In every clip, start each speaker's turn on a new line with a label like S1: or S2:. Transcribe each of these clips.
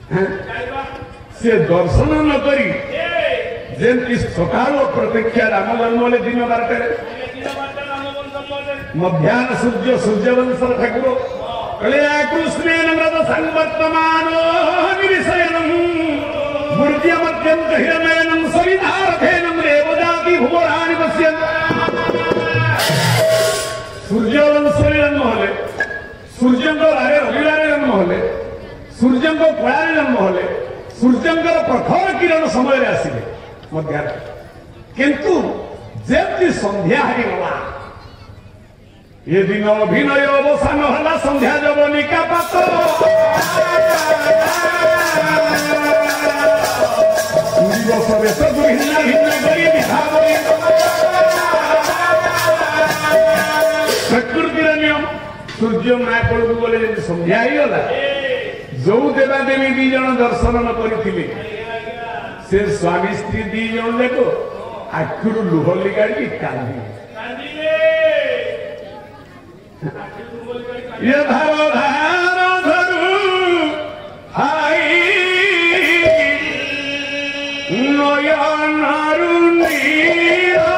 S1: से दर्शन न करी जेमती सकाल प्रतीक्षा राम जन्म दिन बारटे मध्याह्न सूर्यवंश ठाकुर कलया कृष्णेन व्रत संवर्तमान निविषयनम मूर्त्यमत्यंत हिरण्यनम सवितारथेनम रेवजाति भुवराणि पश्यन् सूर्यवंश जन्म हेले सूर्य रविवार जन्म हेले सूर्य कलार जन्म हेले सूर्यंकर प्रखर किरण समय आसिले मध्याह्न किंतु जेमती संध्या होगा ये दिन अभिनय अवसान है संध्या जवनिका पात्र दिवस बेश भिन्न भिन्न करी प्रकृतिर नियम सूर्य नायक बोले संध्या होगा जो देवादेवी दी जन दर्शन न करथिले से स्वामी स्त्री दी जन देखो आखिर लुह लिगाड़ी कांदी ये धार धार धरु हाई नयन रुणीरा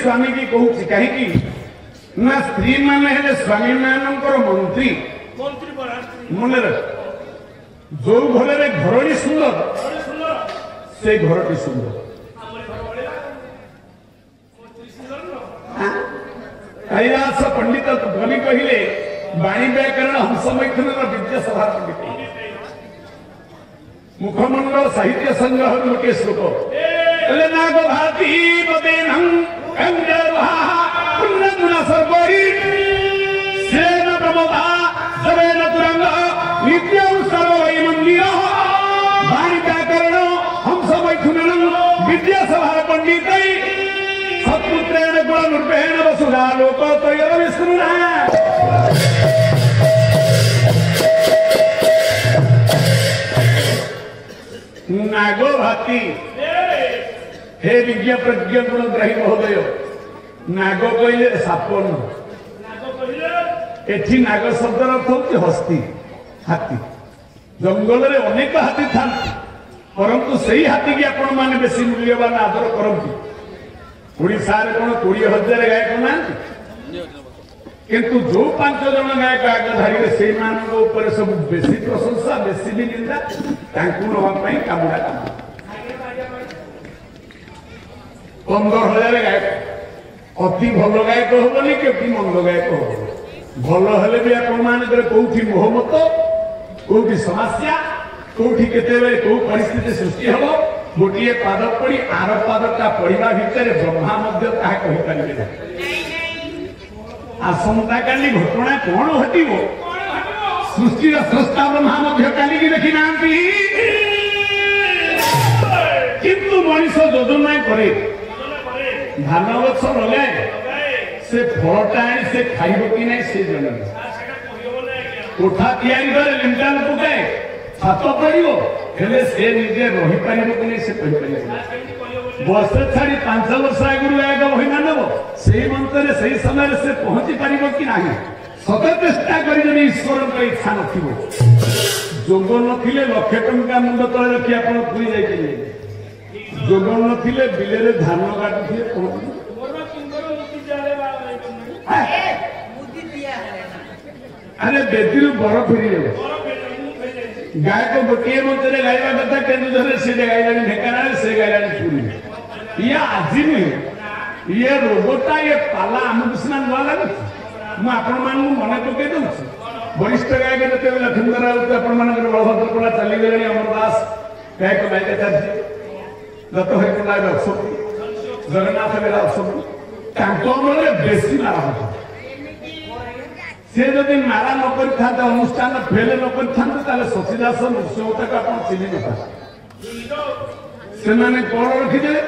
S1: स्वामी की कहूँ कहीं ना स्त्री मान है स्वामी मान मंत्री मन जो घर में घरटी सुंदर से घरटी सुंदर कैलास पंडित कवि कहले वाणी व्याकरण हंस मैथुन विद्यासभा पंडित मुखमंडल साहित्य संग्रह गोटे श्लोक नाग भाती पदेनं विद्यासभा पंडित सत्पुत्रेण गुणरूपेण वसुधा लोकत्रय विष्णुना नागो भाती हे विज्ञ प्रज्ञ गुणग्राही महोदय नाग कहले सापन एठी नाग शब्द अर्थ होती हस्ती हाथी जंगल में अनेक हाथी था परंतु सही हाथी की आपण माने बेसी मूल्यवान आदर करती ओडिशा रे कोन 20,000 गायक ना किंतु जो 5 जन गायक आग धारी से मानक ऊपर सब बेसी प्रशंसा बेसी भी निंदा तांकु नवा पई कामुडा काम 15,000 गायक अति भल गायक हेनी कि मंद गायक हम भल हेले भी आपण मानकर कोठी मोहमत कोठी समस्या कोठी केते को परिस्थिति सृष्टि हम गोटे पाद पड़ी आर पादटा पढ़ा भितर ब्रह्मा कही पारे आसंता काली घटना कौन घटव सृष्टिर स्रष्टा ब्रह्मा काली देखी ना किंतु मनीष योजना करे धान गछ लगाए से फलटा आनी से खाइब कि ना से जन कोठा तैयारी करे लिंटाल पकाए छात पड़ो हेले से निजे रही पार कि नहीं से वर्ष छाड़ी 5 वर्ष आगुरी गायक बही मानव से मंत्र से समय से पहुंची पार कि ना सत चेष्टा कर ईश्वर इच्छा नथिबो जोग नथिले लक्षे टंका मुंड तले रखी आप पुरी जाइए जोग नथिले बिले धान काटुथिले अरे बेदी बर फेरी गायक गोटे मंत्र गाइबा कथा केन्दुझर से गाइला ढेकाना से गाइला पुरी ये आज नुहे ये रोगटा ये पाला आमको सीना नुआ लगे मन पकई दूँ वरिष्ठ गायक जो लक्ष्मीधर राउत बलभद्र पड़ा चली गले अमर दास गायक गायिकाचार्य दत्त हरिपल्ला अछी जगन्नाथ बेला अमल बेसी मारा होता से जदि मारा न कर अनुष्ठान फेल न कर शशिदास नृसिंहता को आप चिन्ह न ସେମାନେ କଣ ରଖିଦେବେ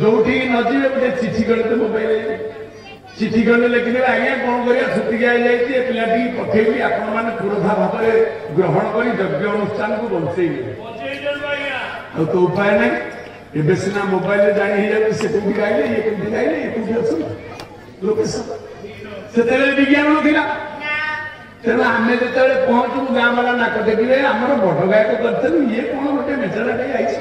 S1: ଯୋଉଠି ନ ଯିବେ ଗୋଟେ ଚିଠି କରିତେ ମୋବାଇଲ ଚିଠି କଲେ ଲେଖିଦେବେ ଆଜ୍ଞା କଣ କରିବା ଛୁଟିକି ହେଇଯାଇଛି ଏ ପିଲାଟିକି ପଠେଇବି ଆପଣ ମାନେ ପୁରୋଧା ଭାବରେ ଗ୍ରହଣ କରି ଯଜ୍ଞ ଅନୁଷ୍ଠାନକୁ ବଞ୍ଚେଇବେ ଆଉ ତ ଉପାୟ ନାହିଁ ଏବେ ସିନା ମୋବାଇଲରେ ଜାଣି ହେଇଯାଉଛି ସେ କୋଉଠି ଗାଇଲେ ଇଏ କୋଉଠି ଗାଇଲେ ଇଏ କୋଉଠି ଅଛନ୍ତି ଲୋକେସନ ସେତେବେଳେ ବିଜ୍ଞାନ ନଥିଲା ତେଣୁ ଆମେ ଯେତେବେଳେ ପହଞ୍ଚିବୁ ଗାଁ ବାଲା ନାକ ଟେକିବେ ଆମର ବଡ ଗାୟକ କରିଥିଲୁ ଇଏ କଣ ଗୋଟେ ମେଚେରାଟେ ଆଇଛି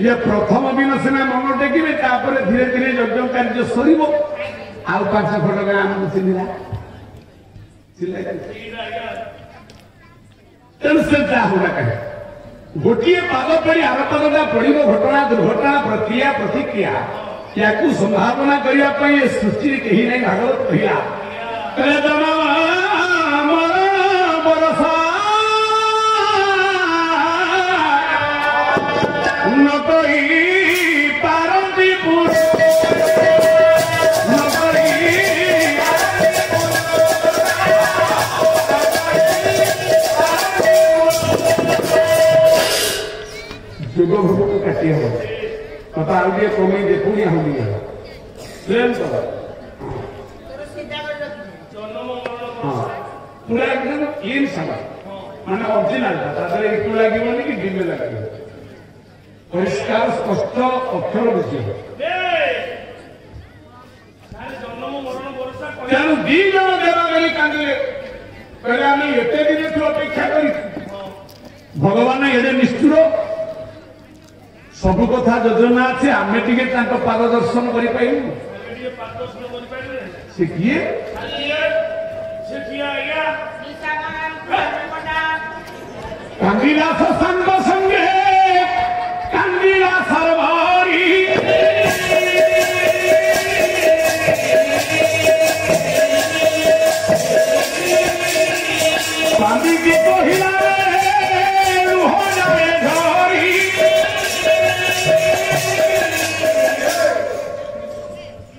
S1: ଇଏ ପ୍ରଥମ ଦିନ ସିନା ମନ ଟେକିବେ ତାପରେ ଧୀରେ ଧୀରେ ଯଜ୍ଞ କାର୍ଯ୍ୟ ସରିବ ଆଉ 5 ଖଣ୍ଡ ଗାଁ ଆମକୁ ଚିହ୍ନିଲା ତେଣୁ ସେ ଯାହୁନା କାହିଁ ଗୋଟିଏ ପାଦ ପରି ଆର ପାଦଟା ପଡିବ ଘଟଣା ଦୁର୍ଘଟଣା ପ୍ରକ୍ରିୟା ପ୍ରତିକ୍ରିୟା ୟାକୁ ସମ୍ଭାବନା କରିବା ପାଇଁ ଏ ସୃଷ୍ଟିରେ କେହି ନାହିଁ ଭାଗବତ କହିଲା ଯୁଗ ଭୋଗକୁ କାଟି ହବ କଥା ଆଉ ଟିକେ କମେଇ ଦେ ପୁଣି ଆହୁରି ପ୍ରେମ କର ପୁରା ଏକଦମ କ୍ଲିନ୍ ସାଙ୍ଗା ମାନେ ଅରିଜିନାଲଟା ତା ଦେହରେ ଇଟୁ ଲାଗିବନି କି ଡିମେ ଲାଗିବ ପରିଷ୍କାର ସ୍ପଷ୍ଟ ଅକ୍ଷର ବୁଝିବ ତେଣୁ 2 ଜଣ ଦେବାଦେବୀ କାନ୍ଦିଲେ କହିଲେ ଆମେ ଏତେ ଦିନଠୁ ଅପେକ୍ଷା କରିଛୁ ଭଗବାନ ଏଡେ ନିଷ୍ଠୁର ସବୁ କଥା ଯୋଜନା ଅଛି ଆମେ ଟିକେ ତାଙ୍କ ପାଦ ଦର୍ଶନ କରିପାରିବୁ ସେ କିଏ କାନ୍ଦିଲା ସାଙ୍ଗ ସଙ୍ଗେ କାନ୍ଦିଲା ସର୍ବାରୀ କାନ୍ଦିକି କହିଲା ଲୁହ ଯାଏ ଧରି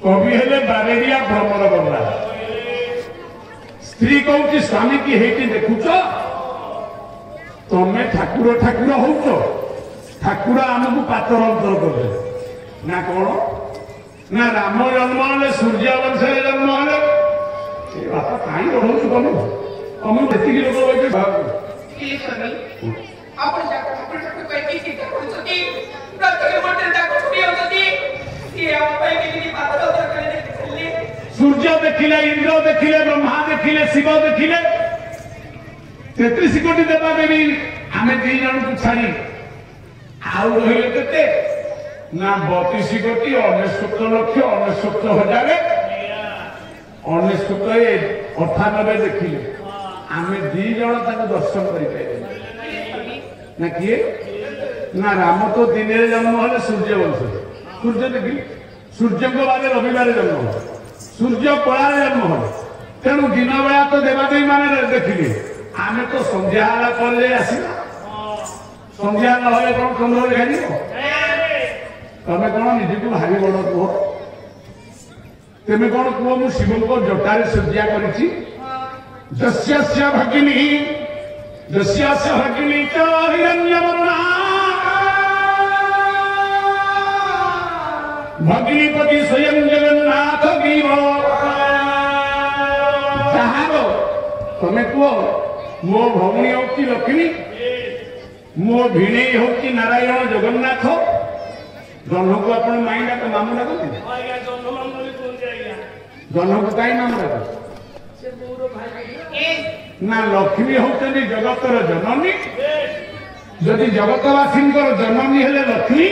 S1: କବି ହେଲେ ବାରେଡିଆ ଭ୍ରମଣ କଲା ସ୍ତ୍ରୀ କହୁଛି ସ୍ୱାମୀ କି ହେଇକି ଦେଖୁଛ ତମେ ଠାକୁର ଠାକୁର ହଉଛ ଠାକୁର ଆମକୁ ପାତର ଅନ୍ତର କରିଦେଲେ ନା କଣ ନା ରାମ ଜନ୍ମ ହେଲେ ସୂର୍ଯ୍ୟ ବଂଶରେ ଜନ୍ମ ହେଲେ ଏ ବାପା କାହିଁ ରହୁଛୁ ତମେ ତମେ ଯେତିକି ଲୋକ କହିଛ ସୂର୍ଯ୍ୟ ଦେଖିଲେ ଇନ୍ଦ୍ର ଦେଖିଲେ ବ୍ରହ୍ମା ଦେଖିଲେ ଶିବ ଦେଖିଲେ 33 କୋଟି ଦେବା ଦେବୀ ଆମେ 2 ଜଣଙ୍କୁ ଛାଡି ଆଉ ରହିଲେ କେତେ ନା 32 କୋଟି 69 ଲକ୍ଷ 69 ହଜାର 98 ଦେଖିଲେ ଆମେ 2 ଜଣ ତାଙ୍କୁ ଦର୍ଶନ କରିପାରିଲେ ନା କିଏ ନା ରାମ ତ ଦିନରେ ଜନ୍ମ ହେଲେ ସୂର୍ଯ୍ୟ ବଂଶରେ ସୂର୍ଯ୍ୟ ଦେଖିଲେ ସୂର୍ଯ୍ୟଙ୍କ ବାଦେ ରବିବାର ଜନ୍ମ ହେଲେ ସୂର୍ଯ୍ୟ କଳାରେ ଜନ୍ମ ହେଲେ ତେଣୁ ଦିନ ବେଳା ତ ଦେବାଦେବୀ ମାନେ ଦେଖିଲେ ଆମେ ତ ସନ୍ଧ୍ୟା ହେଲା ପରେ ଯାଇ ଆସିବା ସନ୍ଧ୍ୟା ନହେଲେ କଣ ଚନ୍ଦ୍ର ଦେଖାଯିବ ତମେ କଣ ନିଜକୁ ଭାରି ବଡ କୁହ ତେମେ କଣ କୁହ ମୁଁ ଶିବଙ୍କ ଜଟାରେ ସଜ୍ଜା କରିଛି ଯସ୍ୟ ଭଗିନୀ च ହିରଣ୍ୟବର୍ଣ୍ଣା ଭଗିନୀପତି ସ୍ୱୟଂ ଜଗନ୍ନାଥ ଗିବ ଯାହାର ତମେ କୁହ ମୋ ଭଉଣୀ ହଉଛି ଲକ୍ଷ୍ମୀ ମୋ ଭିଣେଇ ହଉଛି ନାରାୟଣ ଜଗନ୍ନାଥ ଜହ୍ନକୁ ଆପଣ ମାଇଁ ଡାକ ମାମୁ ଡାକନ୍ତି ଜହ୍ନକୁ କାହିଁ ମାମୁ ଡାକ ନା ଲକ୍ଷ୍ମୀ ହଉଛନ୍ତି ଜଗତର ଜନନୀ ଯଦି ଜଗତବାସୀଙ୍କର ଜନନୀ ହେଲେ ଲକ୍ଷ୍ମୀ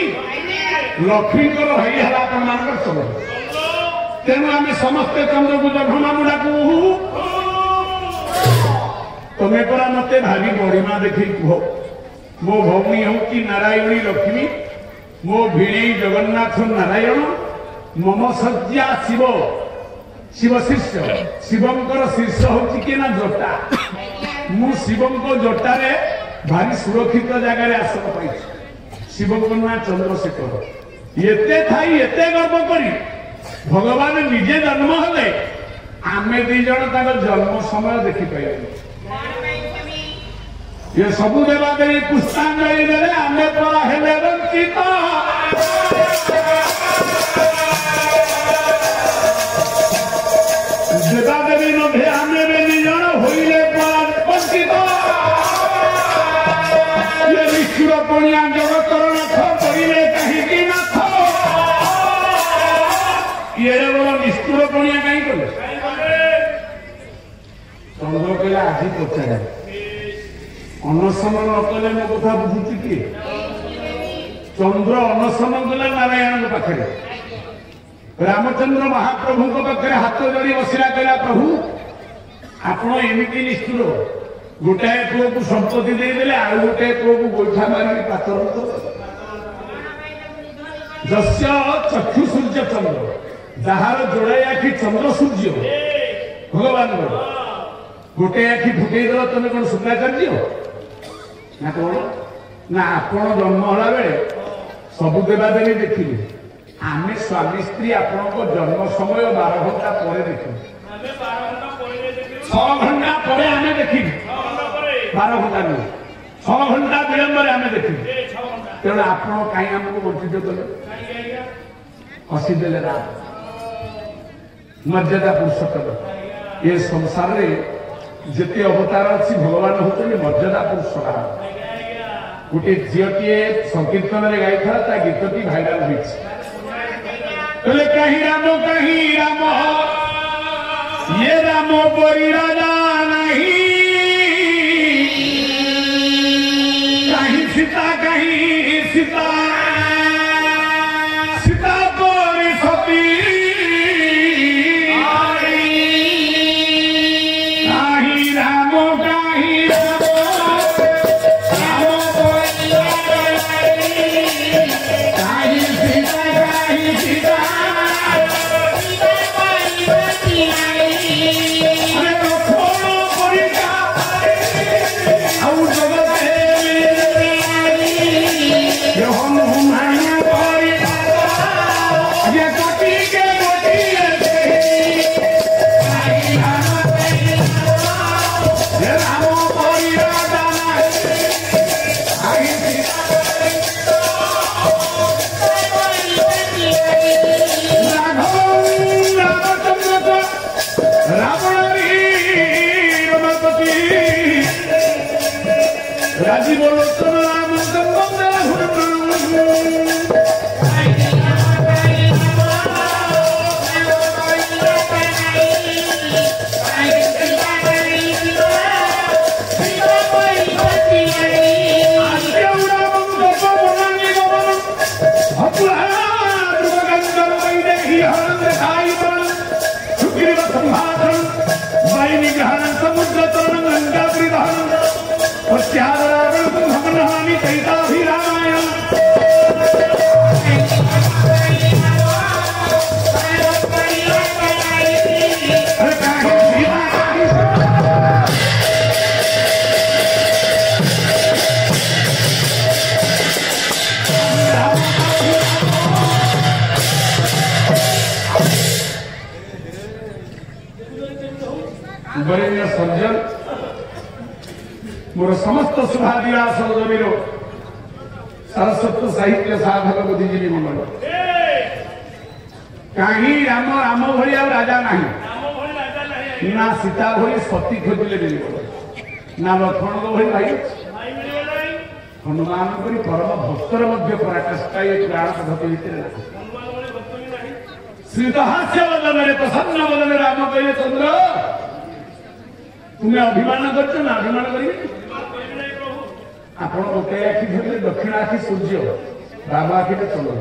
S1: ଲକ୍ଷ୍ମୀଙ୍କର ହେଇହେଲା ଆପଣମାନଙ୍କର ଚନ୍ଦ୍ର ତେଣୁ ଆମେ ସମସ୍ତେ ଚନ୍ଦ୍ରକୁ ଜହ୍ନ ମାମୁ ଡାକୁ ତମେ ପରା ମତେ ଭାରି ବଡ଼ିମା ଦେଖି କୁହ ମୋ ଭଉଣୀ ହଉଛି ନାରାୟଣୀ ଲକ୍ଷ୍ମୀ ମୋ ଭିଣେଇ ଜଗନ୍ନାଥ ନାରାୟଣ ମମ ଶଯ୍ୟା ଶିବ ଶିବ ଶୀର୍ଷ ଶିବଙ୍କର ଶୀର୍ଷ ହଉଛି କି ନା ଜଟା ମୁଁ ଶିବଙ୍କ ଜଟାରେ ଭାରି ସୁରକ୍ଷିତ ଜାଗାରେ ଆସନ ପାଇଛି ଶିବଙ୍କ ନାଁ ଚନ୍ଦ୍ରଶେଖର ଏତେ ଥାଇ ଏତେ ଗର୍ବ କରି ଭଗବାନ ନିଜେ ଜନ୍ମ ହେଲେ ଆମେ 2 ଜଣ ତାଙ୍କ ଜନ୍ମ ସମୟ ଦେଖିପାରିଲୁ ये सबु देवादेवी पुष्पांजलि देले आमे परा हेले वंचित देवादेवी मध्ये आमे बे निजन होइले परा वंचित ये निष्ठुर पणिया जगतर नाथ करिले काहीकि नाथ ये बड़ निष्ठुर पणिया काई कले चंद्र कहला आज पचारे अनशन नकले मो कथा बुझुची कि चंद्र अनशन कला नारायण पाखे रामचंद्र महाप्रभु पाखे हाथ जोड़ी बसला कहला प्रभु आपण एमती निष्ठुर गोटाए पुओ को संपत्ति देदेले आउ गोटाए पुओ को गोइठा मारी पातर जस्य चक्षु सूर्य चंद्र जार जोड़ाई आखि चंद्र सूर्य भगवान गोटे आखि फुटे देव तुम कौन शुक्राचार्य ना कौन ना आपण जन्म होला बेले सबु देवादेवी देखिले आमे स्वामी स्त्री आपण जन्म समय 12 घंटा पर देखिले 6 घंटा पर आमे देखिले 12 घंटा नहीं 6 घंटा विलंब आमे देखिले तेणु आपण कहीं आमको वंचित कले हसी देले राम मर्यादा पुरुषोत्तम ये संसार रे जेते अवतार अच्छी भगवान होते मर्यादा पुरुषोत्तम गोटे झीटे संकीर्तन में गाई था गीतटी भाइराल होते कहीं राम ये राम परी राजा नहीं कहीं सीता सीता परी सती राजी बोलो तो राम समुद्र तरण गंगा परिधान भगवानी कहिता भी रामायण सर्जन मोर समस्त शुभादिवास जमीर सरस्वती साहित्य साधक बुद्धिजीवी मंडल कहीं राम राम भली राजा नहीं ना सीता भली सती खोजिले मिल ना लक्ष्मण भली भाई हनुमान परम भक्तर पराकाष्ठा ये पुराण पद्धति भितर श्रीहास्य बदन प्रसन्न बदन राम कहे चंद्र तुम्हें अभिमान कर अभिमान करेंगे आप गोटे आखि धरले दक्षिण आखि सूर्य बाम आखि चंद्र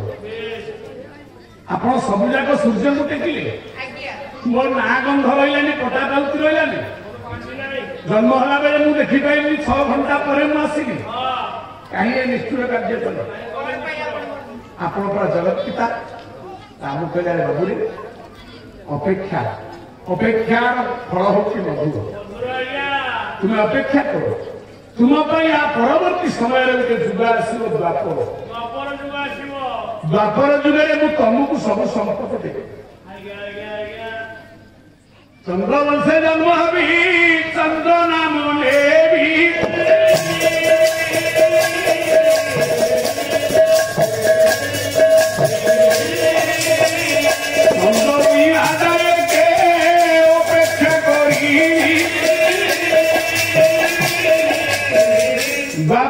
S1: आप सब जाक सूर्य को टेकिले मोर ना गंध रही पटा पाउती रही जन्म है बेले मुझे देखिपारि 6 घंटा पर आसिली कहीं निष्ठुर कार्य कले आप जगत पिता राम कहले बाबुरे अपेक्षा अपेक्षार फल हूँ मधुर तुम्हें अपेक्षा करो तुम परवर्ती समय जुग आसो द्वापर जुगे तुमको सब संपत्ति देवी चंद्रवंशे जन्म हबी चंद्र नाम लेवी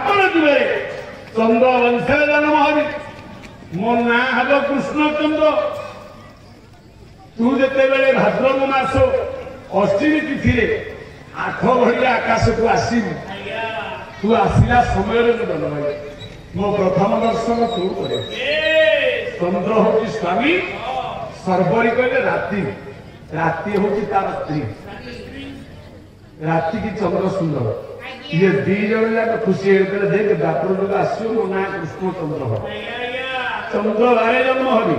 S1: ଆପଣ ଯିବେ ଚନ୍ଦ୍ର ବଂଶରେ ଜନ୍ମ ହେବି ମୋ ନାଁ ହେବ କୃଷ୍ଣଚନ୍ଦ୍ର। ତୁ ଯେତେବେଳେ ଭାଦ୍ରବ ମାସ ଅଷ୍ଟମୀ ତିଥିରେ 8 ଘଡ଼ିଆ ଆକାଶକୁ ଆସିବୁ ତୁ ଆସିଲା ସମୟରେ ମୁଁ ଜନ୍ମ ହେବି। ମୋ ପ୍ରଥମ ଦର୍ଶନ ତୁ କରେ। ଚନ୍ଦ୍ର ହଉଛି ସ୍ୱାମୀ ସର୍ବରୀ କହିଲେ ରାତି ରାତି ହଉଛି ତାର ସ୍ତ୍ରୀ। ରାତି କି ଚନ୍ଦ୍ର ସୁନ୍ଦର ଇଏ ଦି ଜଣ ଯାକ ଖୁସି ହେଇଗଲେ ଦେଖ ଦ୍ୱାପର ଯୁଗ ଆସିବ ମୋ ନାଁ କୃଷ୍ଣଚନ୍ଦ୍ର ହବ। ଚନ୍ଦ୍ରବାରେ ଜନ୍ମ ହବି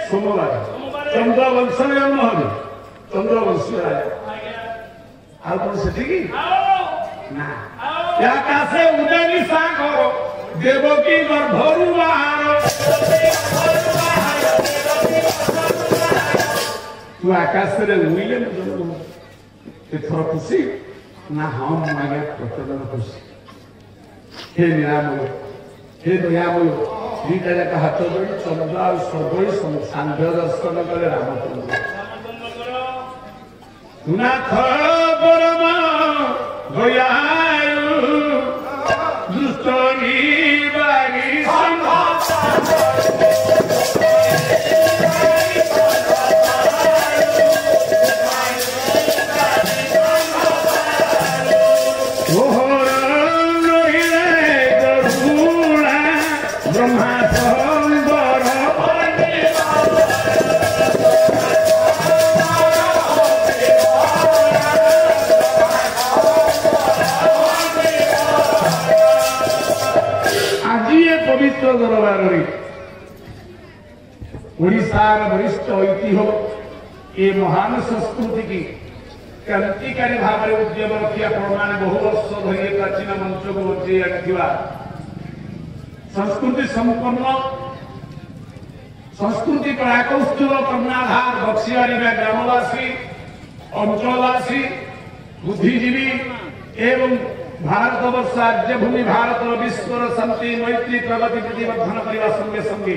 S1: ସୋମବାର ଚନ୍ଦ୍ର ବଂଶରେ ଜନ୍ମ ହବି ଚନ୍ଦ୍ର ବଂଶ ରାଜା। ଆଉ କଣ ସେଠିକି ନା ଆକାଶେ ଉଡ଼ାନି ସାଗର ଦେବକୀ ଗର୍ଭରୁ ବାହାର। ତୁ ଆକାଶରେ ଉଇଲେ ମୁଁ ଜନ୍ମ ଏଥର ଖୁସି ନା ହଁ ମୁଁ ଆଜ୍ଞା ପ୍ରଚଣ୍ଡ ଖୁସି। ହେ ନିରାମୟ ହେ ଦୟାମୟ ଦିଟା ଯାକ ହାତ ଯୋଡ଼ି ଚନ୍ଦ୍ର ଆଉ ସର୍ବୀ ସାନ୍ଧ୍ୟ ଦର୍ଶନ କଲେ ରାମଚନ୍ଦ୍ର। ନାଥ ପରମ ଦୟାଳୁ ଦୁଷ୍ଟ ନିବାରି ବ୍ରହ୍ମା ସୁନ୍ଦର ଆଜି ଏ ପବିତ୍ର ଦରବାରରେ ଓଡ଼ିଶାର ବରିଷ୍ଠ ଐତିହ୍ୟ ଏ ମହାନ ସଂସ୍କୃତି କି କ୍ରାନ୍ତିକାରୀ ଭାବରେ ଉଦ୍ୟମ ରଖି ଆପଣମାନେ ବହୁ ବର୍ଷ ଧରି ଏ ପ୍ରାଚୀନ ମଞ୍ଚକୁ ବଞ୍ଚେଇ ଆଣିଥିବା ସଂସ୍କୃତି ସମ୍ପନ୍ନ ସଂସ୍କୃତି କଳାକୌଶଳ କର୍ଣ୍ଣାଧାର ବକ୍ସିବାରିକା ଗ୍ରାମବାସୀ ଅଞ୍ଚଳବାସୀ ବୁଦ୍ଧିଜୀବୀ ଏବଂ ଭାରତବର୍ଷ ଆର୍ଯ୍ୟଭୂମି ଭାରତର ବିଶ୍ୱର ଶାନ୍ତି ମୈତ୍ରୀ ପ୍ରଗତି ପ୍ରତିବର୍ଦ୍ଧନ କରିବା ସଙ୍ଗେ ସଙ୍ଗେ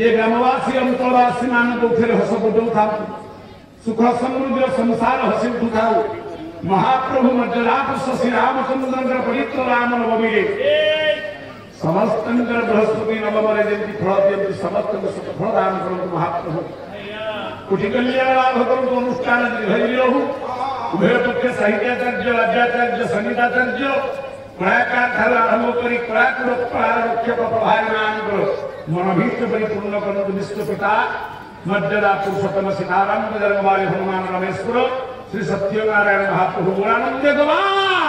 S1: ଏ ଗ୍ରାମବାସୀ ଅଞ୍ଚଳବାସୀ ମାନଙ୍କ ଉପରେ ହସ ଫୁଟାଉଥାନ୍ତୁ ସୁଖ ସମୃଦ୍ଧିର ସଂସାର ହସି ଉଠୁଥାଉ। ମହାପ୍ରଭୁ ମର୍ଯ୍ୟାଦାପୁରୁଷ ଶ୍ରୀ ରାମଚନ୍ଦ୍ରଙ୍କର ପବିତ୍ର ରାମ ନବମୀରେ ସମସ୍ତଙ୍କର ବୃହସ୍ପତି ନବମରେ ଯେମିତି ଫଳ ଦିଅନ୍ତି ସମସ୍ତଙ୍କୁ ଫଳ ଦାନ କରନ୍ତୁ ମହାପ୍ରଭୁ। କୋଟି କଲ୍ୟାଣ ଲାଭ କରନ୍ତୁ। ଅନୁଷ୍ଠାନ ଦୀର୍ଘ ରହୁ। ଉଭୟ ପକ୍ଷ ସାହିତ୍ୟାଚାର୍ଯ୍ୟ ରାଜ୍ୟାଚାର୍ଯ୍ୟ ସଙ୍ଗୀତାଚାର୍ଯ୍ୟ କଳାକାର ଠାରୁ ଆରମ୍ଭ କରି କଳାକୁର କଳାର ରକ୍ଷକ ପ୍ରଭାରୀମାନଙ୍କର ମନୋଭୀଷ୍ଟ ପରିପୂର୍ଣ୍ଣ କରନ୍ତୁ। ବିଶ୍ୱପିତା ମର୍ଯ୍ୟାଦା ପୁରୁଷୋତ୍ତମ ସୀତାରାମ ଜନ୍ମବାରୀ ହନୁମାନ ରମେଶ୍ୱର ଶ୍ରୀ ସତ୍ୟନାରାୟଣ ମହାପ୍ରଭୁ ଗୁଣାନନ୍ଦ ଭଗବାନ